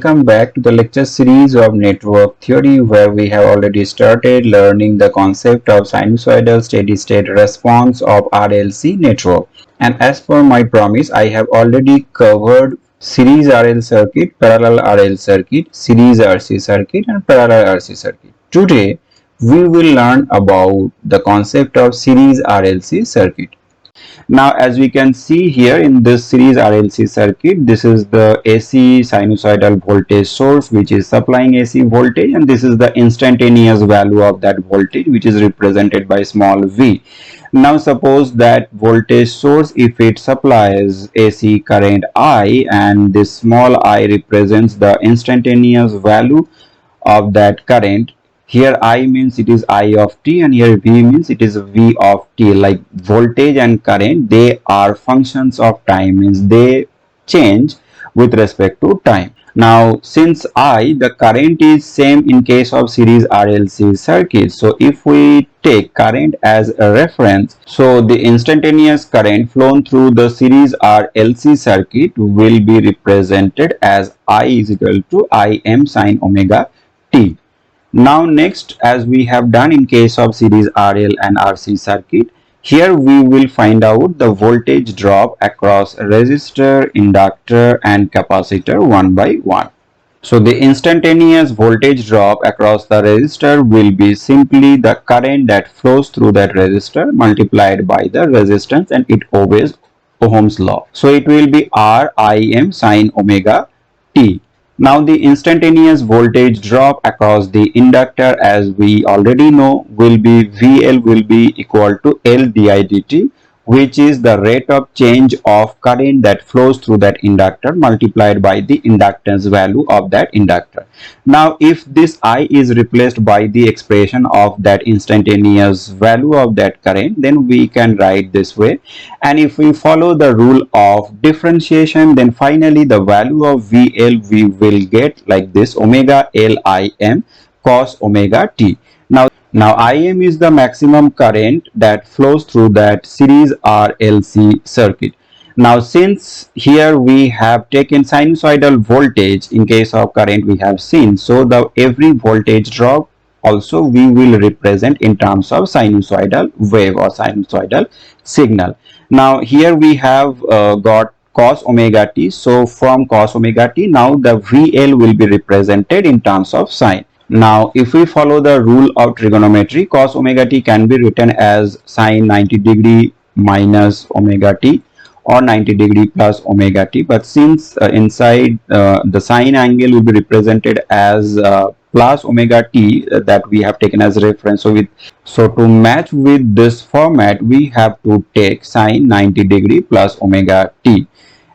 welcome back to the lecture series of network theory, where we have already started learning the concept of sinusoidal steady-state response of RLC network. And as per my promise, I have already covered series RL circuit, parallel RL circuit, series RC circuit and parallel RC circuit. Today we will learn about the concept of series RLC circuit. Now, as we can see here in this series RLC circuit, this is the AC sinusoidal voltage source which is supplying AC voltage, and this is the instantaneous value of that voltage which is represented by small v. Now suppose that voltage source, if it supplies AC current I, and this small I represents the instantaneous value of that current. Here I means it is I of t, and here V means it is V of t. Like voltage and current, they are functions of time, means they change with respect to time. Now since I, the current is same in case of series RLC circuit, so if we take current as a reference, so the instantaneous current flown through the series RLC circuit will be represented as I is equal to Im sin omega t. Now next, as we have done in case of series RL and RC circuit, here we will find out the voltage drop across resistor, inductor and capacitor one by one. So the instantaneous voltage drop across the resistor will be simply the current that flows through that resistor multiplied by the resistance, and it obeys Ohm's law. So it will be Rim sin omega t. Now the instantaneous voltage drop across the inductor, as we already know, will be VL will be equal to L di dt, which is the rate of change of current that flows through that inductor multiplied by the inductance value of that inductor. Now if this I is replaced by the expression of that instantaneous value of that current, then we can write this way, and if we follow the rule of differentiation, then finally the value of VL we will get like this: omega Lim cos omega t. Now Im is the maximum current that flows through that series RLC circuit. Now since here we have taken sinusoidal voltage in case of current we have seen, so the every voltage drop also we will represent in terms of sinusoidal wave or sinusoidal signal. Now here we have got cos omega t, so from cos omega t now the VL will be represented in terms of sine. Now if we follow the rule of trigonometry, cos omega t can be written as sine 90 degree minus omega t or 90 degree plus omega t, but since inside the sine angle will be represented as plus omega t that we have taken as reference, so to match with this format we have to take sine 90 degree plus omega t.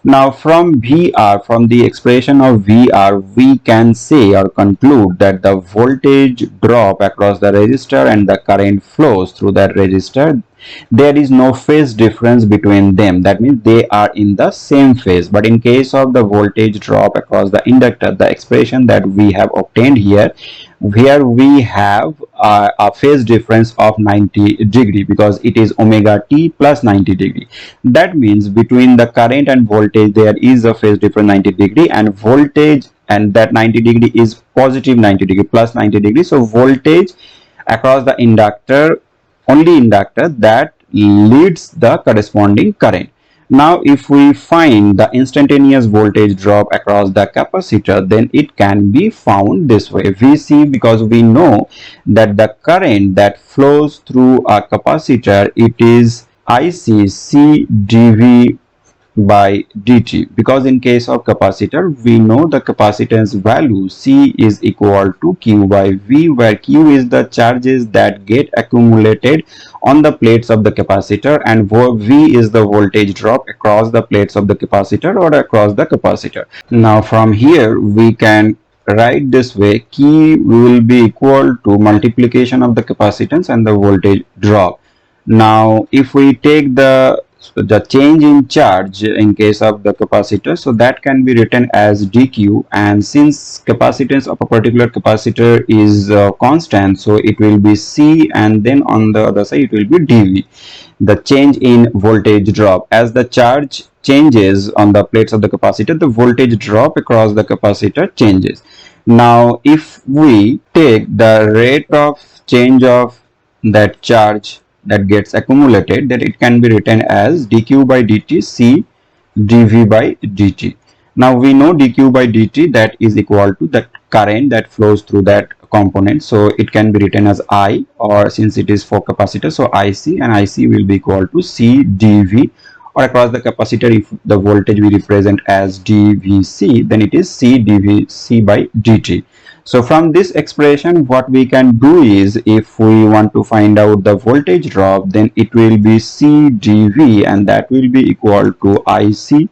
Now from VR, from the expression of VR, we can say or conclude that the voltage drop across the resistor and the current flows through that resistor, there is no phase difference between them. That means they are in the same phase. But in case of the voltage drop across the inductor, the expression that we have obtained here we have a phase difference of 90 degree, because it is omega t plus 90 degree. That means between the current and voltage there is a phase difference 90 degree, and voltage, and that 90 degree is positive 90 degree plus 90 degree. So voltage across the inductor, only inductor, that leads the corresponding current. Now if we find the instantaneous voltage drop across the capacitor, then it can be found this way: Vc, because we know that the current that flows through a capacitor, it is IC C dV by dt, because in case of capacitor we know the capacitance value C is equal to Q by V, where Q is the charges that get accumulated on the plates of the capacitor, and V is the voltage drop across the plates of the capacitor or across the capacitor. Now from here we can write this way: Q will be equal to multiplication of the capacitance and the voltage drop. Now if we take the So the change in charge in case of the capacitor, so that can be written as dq, and since capacitance of a particular capacitor is constant, so it will be c, and then on the other side it will be dv, the change in voltage drop. As the charge changes on the plates of the capacitor, the voltage drop across the capacitor changes. Now if we take the rate of change of that charge that gets accumulated, then it can be written as dq by dt c dv by dt. Now we know dq by dt, that is equal to the current that flows through that component, so it can be written as I, or since it is for capacitor, so IC, and IC will be equal to C dV, or across the capacitor if the voltage we represent as dVc, then it is C dVc by dt. So from this expression what we can do is, if we want to find out the voltage drop, then it will be C dV, and that will be equal to IC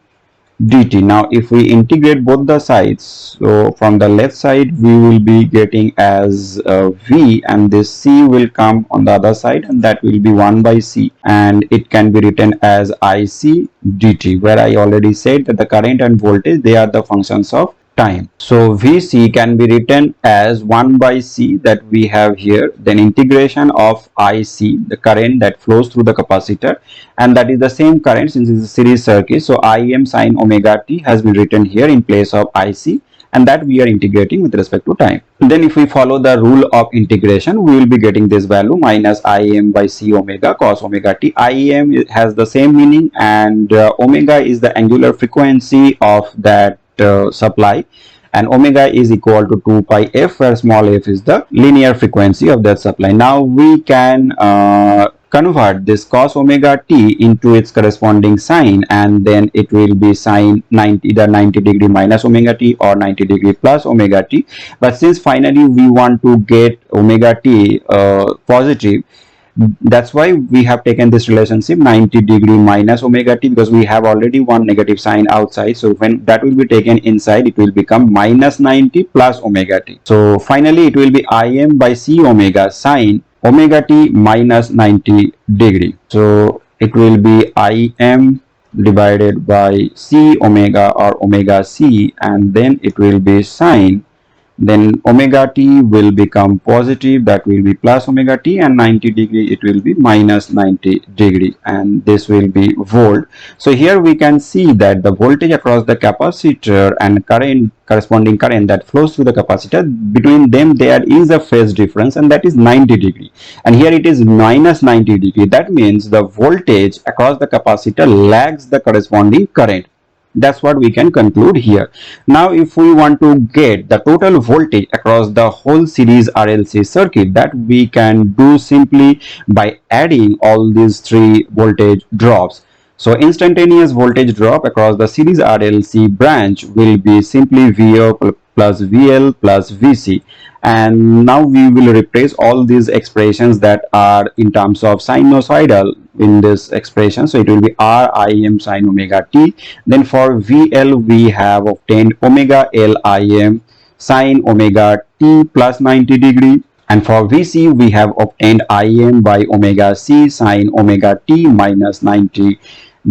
dt. Now if we integrate both the sides, so from the left side we will be getting as v, and this c will come on the other side, and that will be 1 by c, and it can be written as IC dt, where I already said that the current and voltage, they are the functions of time. So Vc can be written as 1 by C that we have here, then integration of IC, the current that flows through the capacitor, and that is the same current since it's a series circuit, so Im sine omega t has been written here in place of IC, and that we are integrating with respect to time. Then if we follow the rule of integration, we will be getting this value minus Im by c omega cos omega t. Im has the same meaning, and omega is the angular frequency of that supply, and omega is equal to 2 pi f, where small f is the linear frequency of that supply. Now we can convert this cos omega t into its corresponding sine, and then it will be sine 90, either 90 degree minus omega t or 90 degree plus omega t. But since finally we want to get omega t positive, that's why we have taken this relationship 90 degree minus omega t, because we have already one negative sign outside, so when that will be taken inside, it will become minus 90 plus omega t. So finally it will be Im by c omega sine omega t minus 90 degree, so it will be Im divided by c omega or omega c, and then it will be sine, then omega t will become positive, that will be plus omega t, and 90 degree it will be minus 90 degree, and this will be volt. So here we can see that the voltage across the capacitor and current, corresponding current that flows through the capacitor, between them there is a phase difference, and that is 90 degree, and here it is minus 90 degree. That means the voltage across the capacitor lags the corresponding current. That's what we can conclude here. Now if we want to get the total voltage across the whole series RLC circuit, that we can do simply by adding all these three voltage drops. So instantaneous voltage drop across the series RLC branch will be simply VO plus VL plus VC, and now we will replace all these expressions that are in terms of sinusoidal in this expression, so it will be Rim sine omega t. Then for VL we have obtained omega L Im sine omega t plus 90 degree, and for Vc we have obtained Im by omega c sine omega t minus 90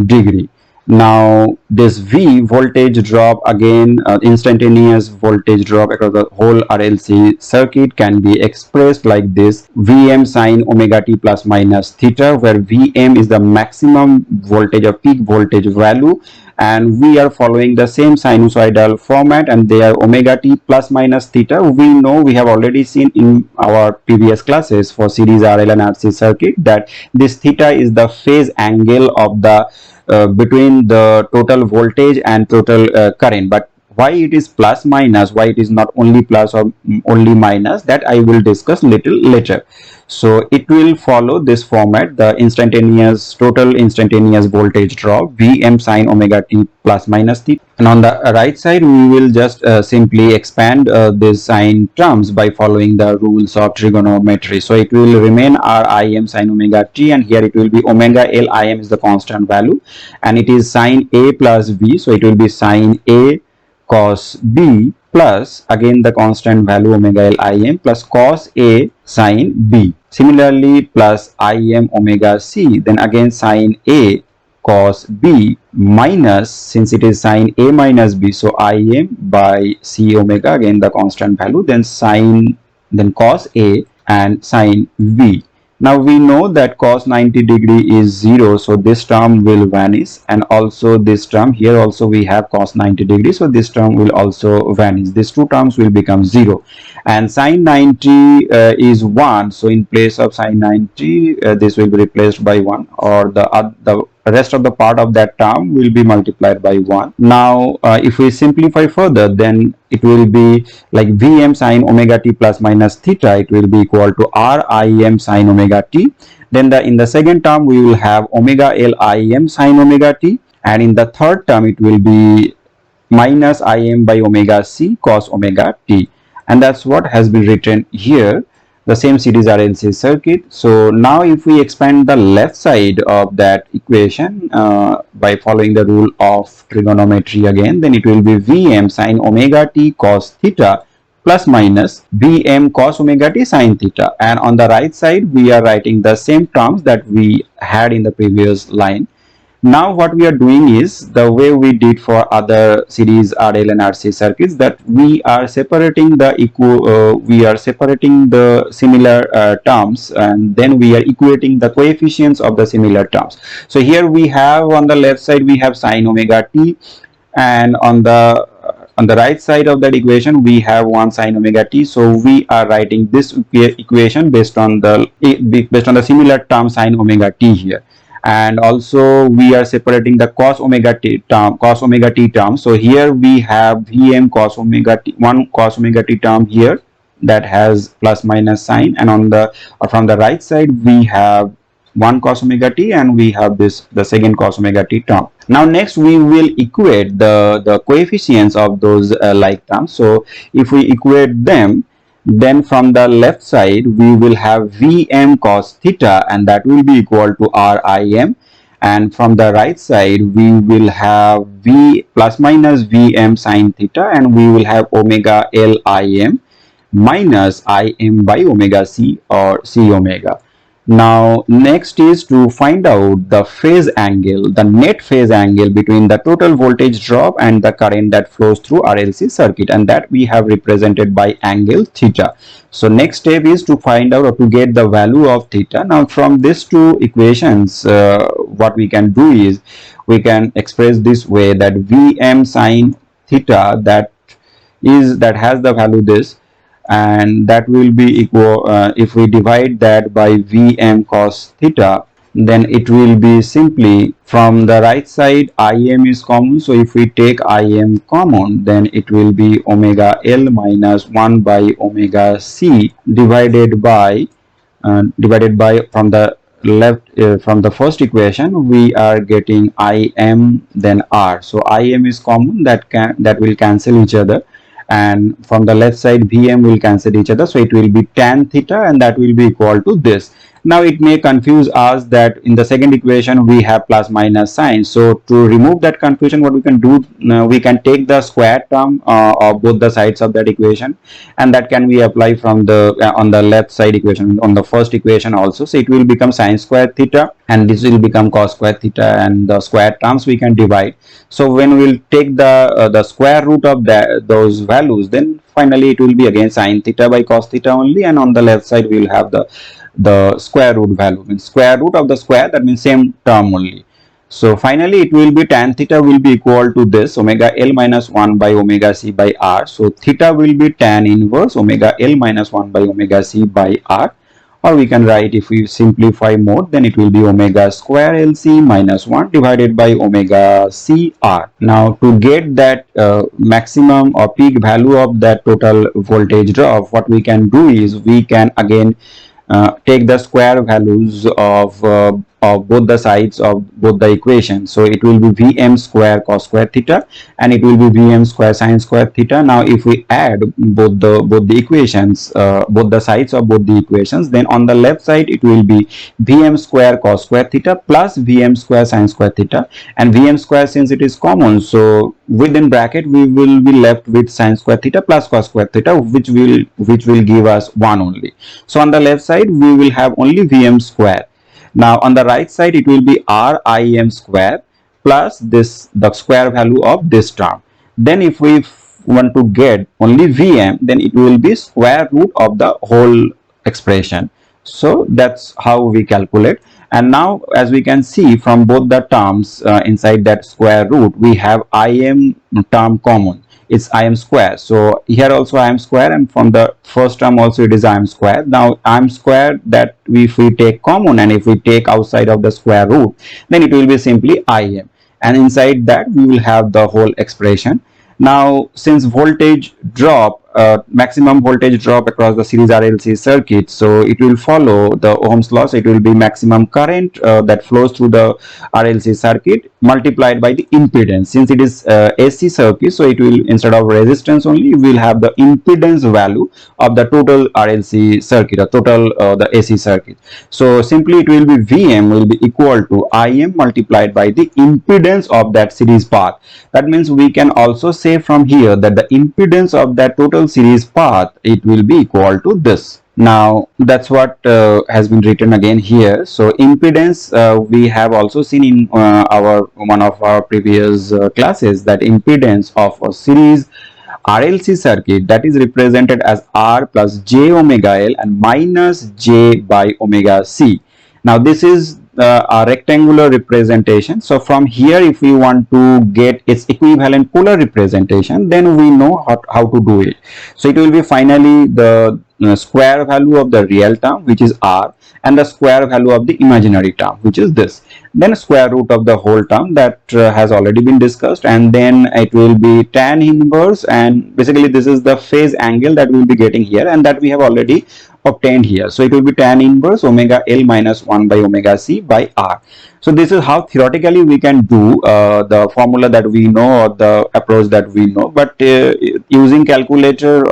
degree. Now this V voltage drop, again instantaneous voltage drop across the whole RLC circuit, can be expressed like this: Vm sine omega t plus minus theta, where Vm is the maximum voltage or peak voltage value, and we are following the same sinusoidal format, and they are omega t plus minus theta. We know, we have already seen in our previous classes for series RL and RC circuit, that this theta is the phase angle of the between the total voltage and total current. But why it is plus minus, why it is not only plus or only minus, that I will discuss little later. So it will follow this format: the instantaneous, total instantaneous voltage drop, Vm sine omega t plus minus theta, and on the right side we will just simply expand these sign terms by following the rules of trigonometry. So it will remain Rim sine omega t, and here it will be omega L Im is the constant value, and it is sine A plus B, so it will be sine A cos B plus again the constant value omega L Im plus cos A sine B. Similarly plus Im omega C, then again sine A cos B minus, since it is sine A minus B, so Im by C omega, again the constant value, then sine, then cos A and sine V. Now we know that cos 90 degree is 0, so this term will vanish, and also this term here also we have cos 90 degree, so this term will also vanish. These two terms will become 0, and sine 90 is 1, so in place of sine 90 this will be replaced by 1, or the rest of the part of that term will be multiplied by 1. Now if we simplify further, then it will be like Vm sine omega t plus minus theta, it will be equal to Rim sine omega t. Then in the second term we will have omega L Im sine omega t, and in the third term it will be minus Im by omega c cos omega t, and that's what has been written here, the same series RLC circuit. So now if we expand the left side of that equation by following the rule of trigonometry again, then it will be Vm sine omega t cos theta plus minus Bm cos omega t sine theta, and on the right side we are writing the same terms that we had in the previous line. Now what we are doing is the way we did for other series RL and RC circuits, that we are separating the similar terms, and then we are equating the coefficients of the similar terms. So here we have on the left side we have sine omega t, and on the right side of that equation we have 1 sine omega t. So we are writing this equation based on the similar term sine omega t here, and also we are separating the cos omega t term. So here we have Vm cos omega t, 1 cos omega t term here that has plus minus sign, and from the right side we have 1 cos omega t, and we have the second cos omega t term. Now next we will equate the coefficients of those like terms. So if we equate them, then from the left side we will have Vm cos theta, and that will be equal to Rim, and from the right side we will have V plus minus Vm sin theta, and we will have omega Lim minus Im by omega c, or c omega. Now next is to find out the phase angle, the net phase angle between the total voltage drop and the current that flows through RLC circuit, and that we have represented by angle theta. So next step is to find out, or to get the value of theta. Now from these two equations what we can do is we can express this way, that Vm sin theta that has the value this, and that will be equal, if we divide that by Vm cos theta, then it will be simply, from the right side Im is common, so if we take Im common, then it will be omega L minus 1 by omega c divided by from the left, from the first equation we are getting Im then R, so Im is common, that will cancel each other, and from the left side Vm will cancel each other, so it will be tan theta, and that will be equal to this. Now it may confuse us that in the second equation we have plus minus sign, so to remove that confusion, what we can do, we can take the square term of both the sides of that equation, and that can be applied from the on the left side equation, on the first equation also. So it will become sine square theta, and this will become cos square theta, and the square terms we can divide. So when we will take the square root of those values, then finally it will be again sine theta by cos theta only, and on the left side we will have the square root value, means square root of the square, that means same term only. So finally it will be tan theta will be equal to this, omega L minus 1 by omega c by R. So theta will be tan inverse omega L minus 1 by omega c by R, or we can write, if we simplify more, then it will be omega square LC minus 1 divided by omega c R. Now to get that maximum or peak value of that total voltage drop, what we can do is we can again take the square values of both the sides of both the equations. So it will be Vm square cos square theta, and it will be Vm square sin square theta. Now if we add both the equations, both the sides of both the equations, then on the left side it will be Vm square cos square theta plus Vm square sin square theta, and Vm square, since it is common, so within bracket we will be left with sin square theta plus cos square theta, which will give us 1 only. So on the left side we will have only Vm square. Now on the right side it will be RIM square plus this the square value of this term. Then if we want to get only Vm, then it will be square root of the whole expression. So that's how we calculate. And now as we can see from both the terms inside that square root, we have Im term common. It's Im square. So here also Im square, and from the first term also it is Im square. Now Im square that if we take common and if we take outside of the square root, then it will be simply Im, and inside that we will have the whole expression. Now since voltage drop, maximum voltage drop across the series RLC circuit, so it will follow the Ohm's law. So it will be maximum current that flows through the RLC circuit multiplied by the impedance. Since it is AC circuit, so it will, instead of resistance only, we will have the impedance value of the total RLC circuit, or total the AC circuit. So simply it will be Vm will be equal to Im multiplied by the impedance of that series path. That means we can also say from here that the impedance of that total series path, it will be equal to this. Now that's what has been written again here. So impedance, we have also seen in our one of our previous classes, that impedance of a series RLC circuit, that is represented as R plus j omega L and minus j by omega C. Now this is a rectangular representation. So from here, if we want to get its equivalent polar representation, then we know how to do it. So it will be finally the square value of the real term, which is R, and the square value of the imaginary term, which is this. Then square root of the whole term, that has already been discussed, and then it will be tan inverse, and basically this is the phase angle that we will be getting here, and that we have already obtained here. So it will be tan inverse omega L minus 1 by omega C by R. So this is how theoretically we can do the formula that we know, or the approach that we know. But using calculator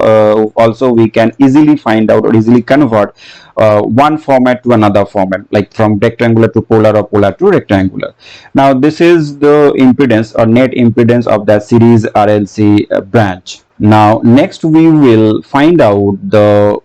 also we can easily find out or easily convert one format to another format, like from rectangular to polar or polar to rectangular. Now this is the impedance or net impedance of that series RLC branch. Now next we will find out the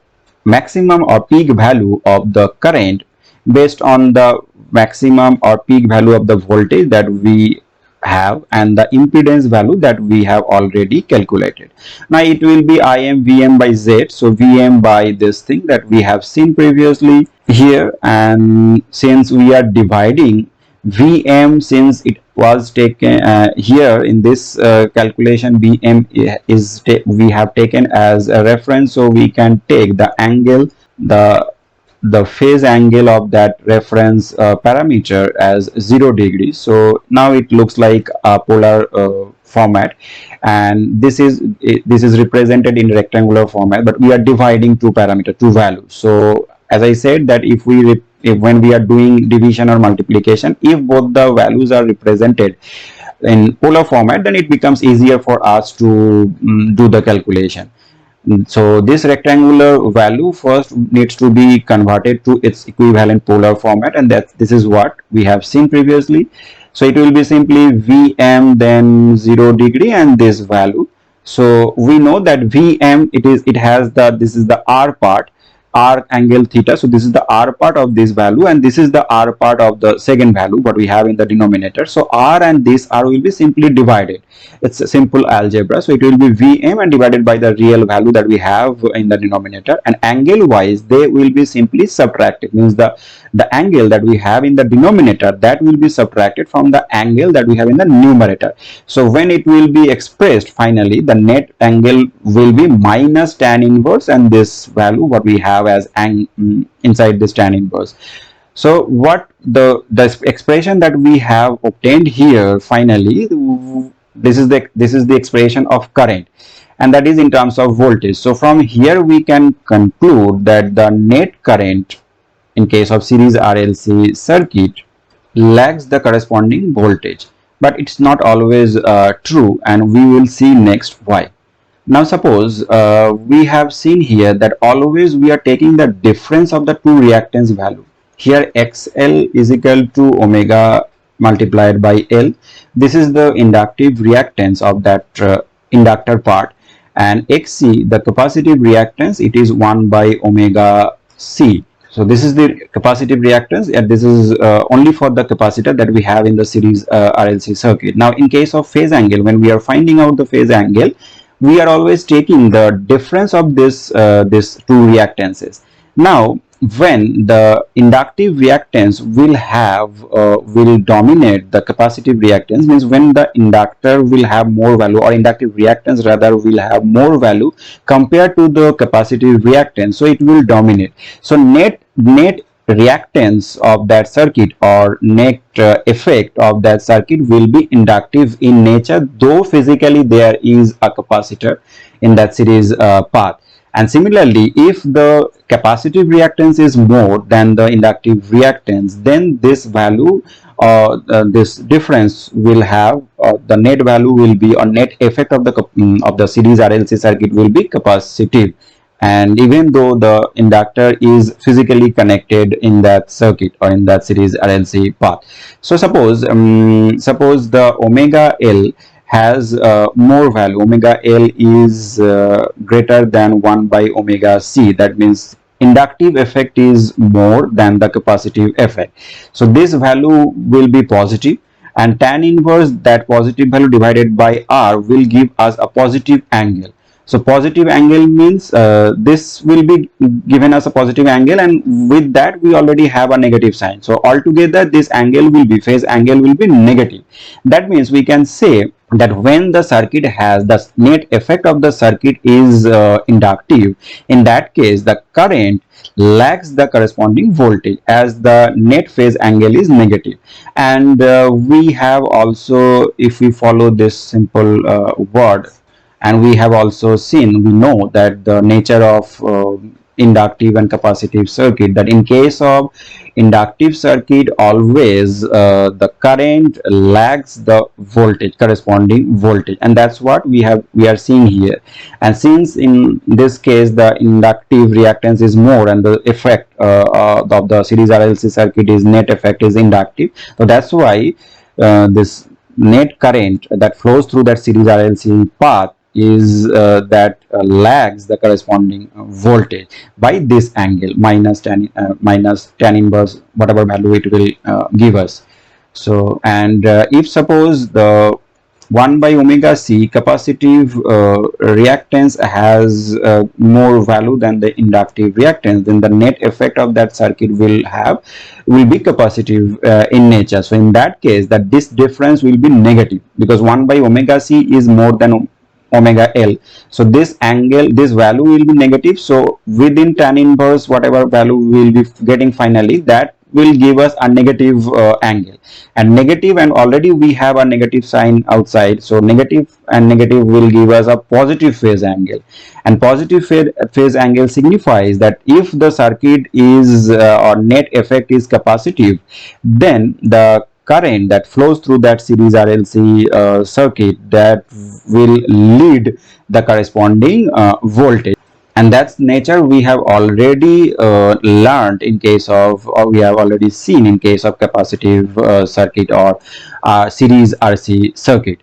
maximum or peak value of the current based on the maximum or peak value of the voltage that we have and the impedance value that we have already calculated. Now it will be Im Vm by Z. So Vm by this thing that we have seen previously here, and since we are dividing Vm, since it was taken here in this calculation, Vm is we have taken as a reference, so we can take the angle, the phase angle of that reference parameter as 0 degrees. So now it looks like a polar format, and this is represented in rectangular format, but we are dividing two values. So as I said, that if when we are doing division or multiplication, if both the values are represented in polar format, then it becomes easier for us to do the calculation. So this rectangular value first needs to be converted to its equivalent polar format, and this is what we have seen previously. So it will be simply Vm then 0 degree and this value. So we know that Vm, this is the R part, R angle theta. So this is the R part of this value, and this is the R part of the second value what we have in the denominator. So R and this R will be simply divided. It's a simple algebra. So it will be Vm and divided by the real value that we have in the denominator, and angle wise they will be simply subtracted. Means the angle that we have in the denominator, that will be subtracted from the angle that we have in the numerator. So when it will be expressed finally, the net angle will be minus tan inverse, and this value what we have as inside this tan inverse. So what the expression that we have obtained here finally, this is the expression of current, and that is in terms of voltage. So from here we can conclude that the net current in case of series RLC circuit lags the corresponding voltage, but it's not always true, and we will see next why. Now suppose we have seen here that always we are taking the difference of the two reactance value. Here XL is equal to omega multiplied by L. This is the inductive reactance of that inductor part, and XC, the capacitive reactance, it is 1 by omega C. So this is the capacitive reactance, and this is only for the capacitor that we have in the series RLC circuit. Now in case of phase angle, when we are finding out the phase angle, we are always taking the difference of this two reactances. Now when the inductive reactance will dominate the capacitive reactance, means when the inductor will have more value, or inductive reactance rather will have more value compared to the capacitive reactance, so it will dominate. So net reactance of that circuit, or net effect of that circuit will be inductive in nature, though physically there is a capacitor in that series path. And similarly, if the capacitive reactance is more than the inductive reactance, then this value, this difference will have, the net value will be, or net effect of the series RLC circuit will be capacitive. And even though the inductor is physically connected in that circuit or in that series RLC path. So suppose the omega L has more value. Omega L is greater than 1 by omega C. That means inductive effect is more than the capacitive effect. So this value will be positive, and tan inverse that positive value divided by R will give us a positive angle. So positive angle means this will be given as a positive angle, and with that we already have a negative sign. So altogether this angle will be, phase angle will be negative. That means we can say that when the circuit has, the net effect of the circuit is inductive, in that case the current lags the corresponding voltage, as the net phase angle is negative. And we have also, if we follow this simple word, and we have also seen, we know that the nature of inductive and capacitive circuit, that in case of inductive circuit always the current lags the voltage, corresponding voltage, and that's what we are seeing here. And since in this case the inductive reactance is more, and the effect of the series RLC circuit is, net effect is inductive, so that's why this net current that flows through that series RLC path is that lags the corresponding voltage by this angle, minus tan inverse whatever value it will give us. So, and if suppose the 1 by omega C capacitive reactance has more value than the inductive reactance, then the net effect of that circuit will be capacitive in nature. So in that case, that this difference will be negative, because 1 by omega C is more than omega L. So this angle, this value will be negative. So within tan inverse whatever value we will be getting finally, that will give us a negative angle, and negative, and already we have a negative sign outside, so negative and negative will give us a positive phase angle. And positive phase angle signifies that if the circuit is or net effect is capacitive, then the current that flows through that series RLC circuit, that will lead the corresponding voltage. And that's nature we have already learned in case of, or we have already seen in case of capacitive circuit or series RC circuit.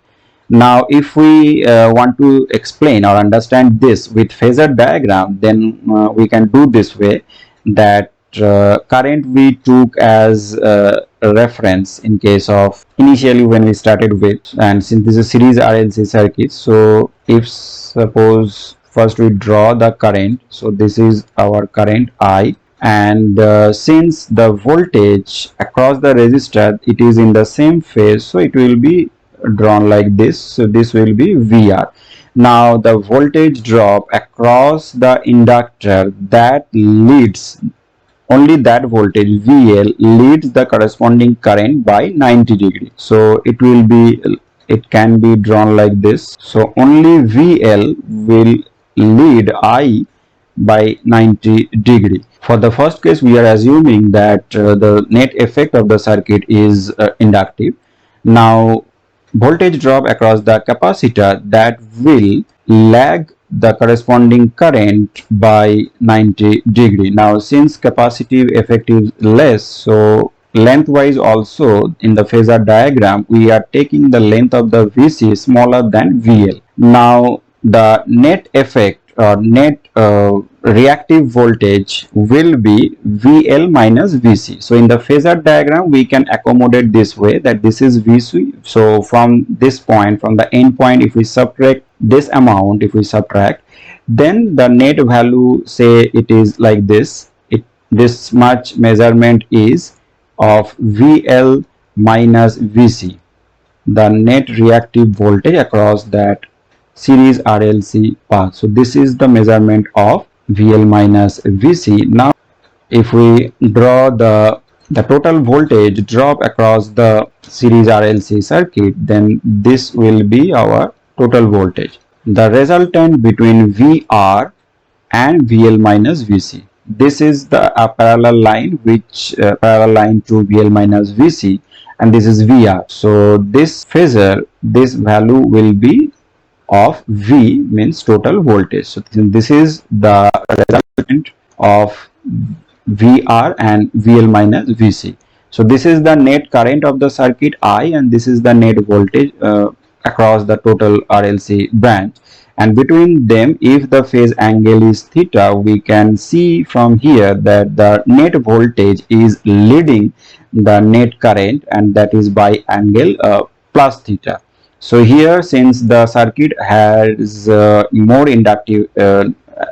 Now if we want to explain or understand this with phasor diagram, then we can do this way, that current we took as a reference in case of initially when we started with, and since this is series RLC circuit, so if suppose first we draw the current, so this is our current I, and since the voltage across the resistor it is in the same phase, so it will be drawn like this. So this will be VR. Now the voltage drop across the inductor, that leads, only that voltage VL leads the corresponding current by 90 degree. So it will be, it can be drawn like this. So only VL will lead I by 90 degree. For the first case we are assuming that the net effect of the circuit is inductive. Now voltage drop across the capacitor, that will lag the corresponding current by 90 degree. Now since capacitive effect is less, so lengthwise also in the phasor diagram we are taking the length of the VC smaller than VL. Now the net effect or net reactive voltage will be VL minus VC. So in the phasor diagram we can accommodate this way, that this is VC. So from this point, from the end point, if we subtract this amount, if we subtract, then the net value, say it is like this, this much measurement is of VL minus VC, the net reactive voltage across that series RLC path. So this is the measurement of VL minus VC. Now if we draw the total voltage drop across the series RLC circuit, then this will be our total voltage, the resultant between VR and VL minus VC. This is the parallel line, which parallel line to VL minus VC, and this is VR. So this phasor, this value will be of V, means total voltage. So this is the resultant of VR and VL minus VC. So this is the net current of the circuit I, and this is the net voltage across the total RLC branch. And between them, if the phase angle is theta, we can see from here that the net voltage is leading the net current, and that is by angle plus theta. So here, since the circuit has more inductive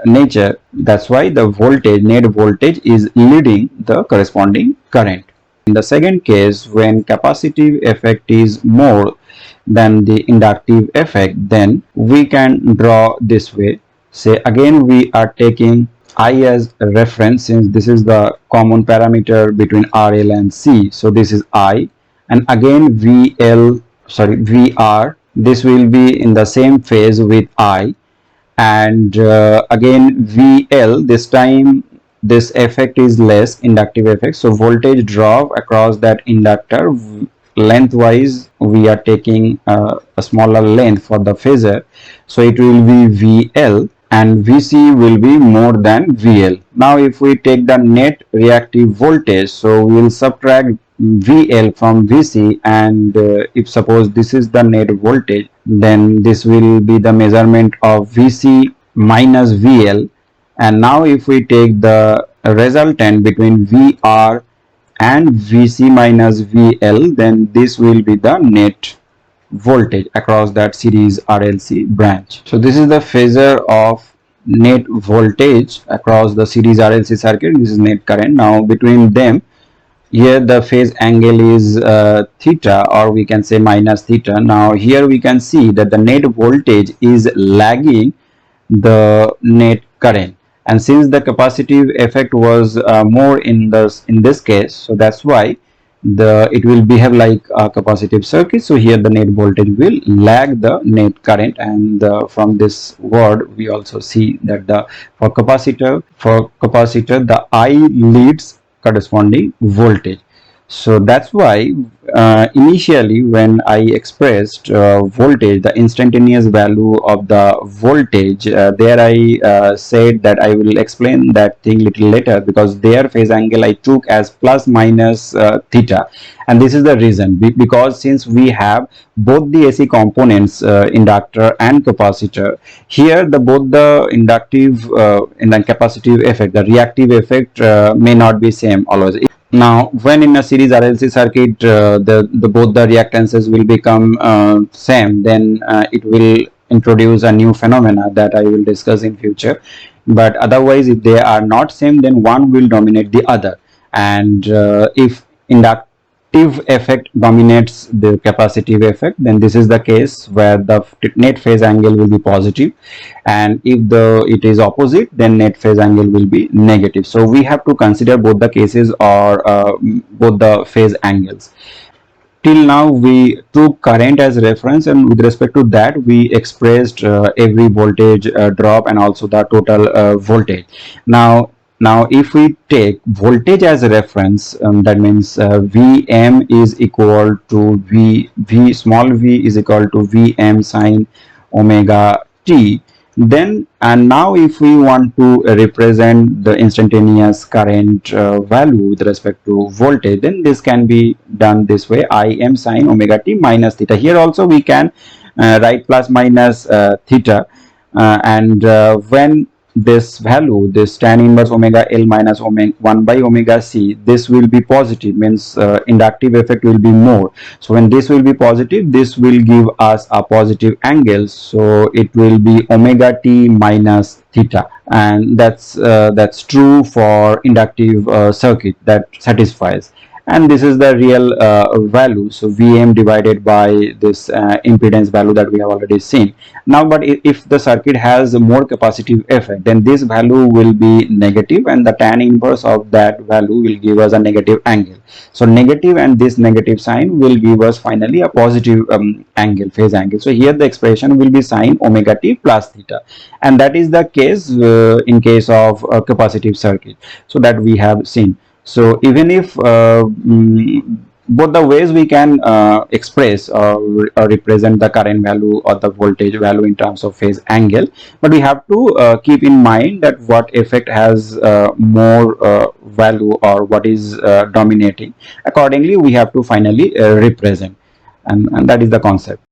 nature, that's why the voltage, net voltage, is leading the corresponding current. In the second case, when capacitive effect is more than the inductive effect, then we can draw this way. Say again, we are taking I as a reference, since this is the common parameter between RL and C. So this is I, and again VR, this will be in the same phase with I, and again VL, this time this effect is less, inductive effect, so voltage drop across that inductor lengthwise, we are taking a smaller length for the phasor, so it will be VL, and VC will be more than VL. Now if we take the net reactive voltage, so we will subtract VL from VC, and if suppose this is the net voltage, then this will be the measurement of VC minus VL. And now if we take the resultant between VR and VC minus VL, then this will be the net voltage across that series RLC branch. So this is the phasor of net voltage across the series RLC circuit. This is net current. Now between them, here the phase angle is theta, or we can say minus theta. Now here we can see that the net voltage is lagging the net current, and since the capacitive effect was more in this case, so that's why it will behave like a capacitive circuit. So here the net voltage will lag the net current, and from this word we also see that for capacitor the I leads corresponding voltage. So that's why initially when I expressed voltage, the instantaneous value of the voltage, there I said that I will explain that thing little later, because their phase angle I took as plus minus theta, and this is the reason, because since we have both the AC components, inductor and capacitor, here both the inductive and the capacitive effect, the reactive effect may not be same always. Now when in a series RLC circuit both the reactances will become same, then it will introduce a new phenomena that I will discuss in future. But otherwise, if they are not same, then one will dominate the other, and if inductive effect dominates the capacitive effect, then this is the case where the net phase angle will be positive, and if it is opposite, then net phase angle will be negative. So we have to consider both the cases, or both the phase angles. Till now we took current as reference, and with respect to that we expressed every voltage drop and also the total voltage. Now if we take voltage as a reference, that means Vm is equal to small v is equal to Vm sine omega t. Then, and now if we want to represent the instantaneous current value with respect to voltage, then this can be done this way: Im sine omega t minus theta. Here also we can write plus minus theta, and when this value, this tan inverse omega L minus omega 1 by omega C, this will be positive, means inductive effect will be more. So when this will be positive, this will give us a positive angle, so it will be omega T minus theta, and that's true for inductive circuit that satisfies. And this is the real value, so Vm divided by this impedance value that we have already seen. Now but if the circuit has a more capacitive effect, then this value will be negative, and the tan inverse of that value will give us a negative angle. So negative and this negative sign will give us finally a positive angle, phase angle. So here the expression will be sine omega t plus theta, and that is the case in case of a capacitive circuit, so that we have seen. So even if both the ways we can express or represent the current value or the voltage value in terms of phase angle, but we have to keep in mind that what effect has more value, or what is dominating. Accordingly we have to finally represent, and that is the concept.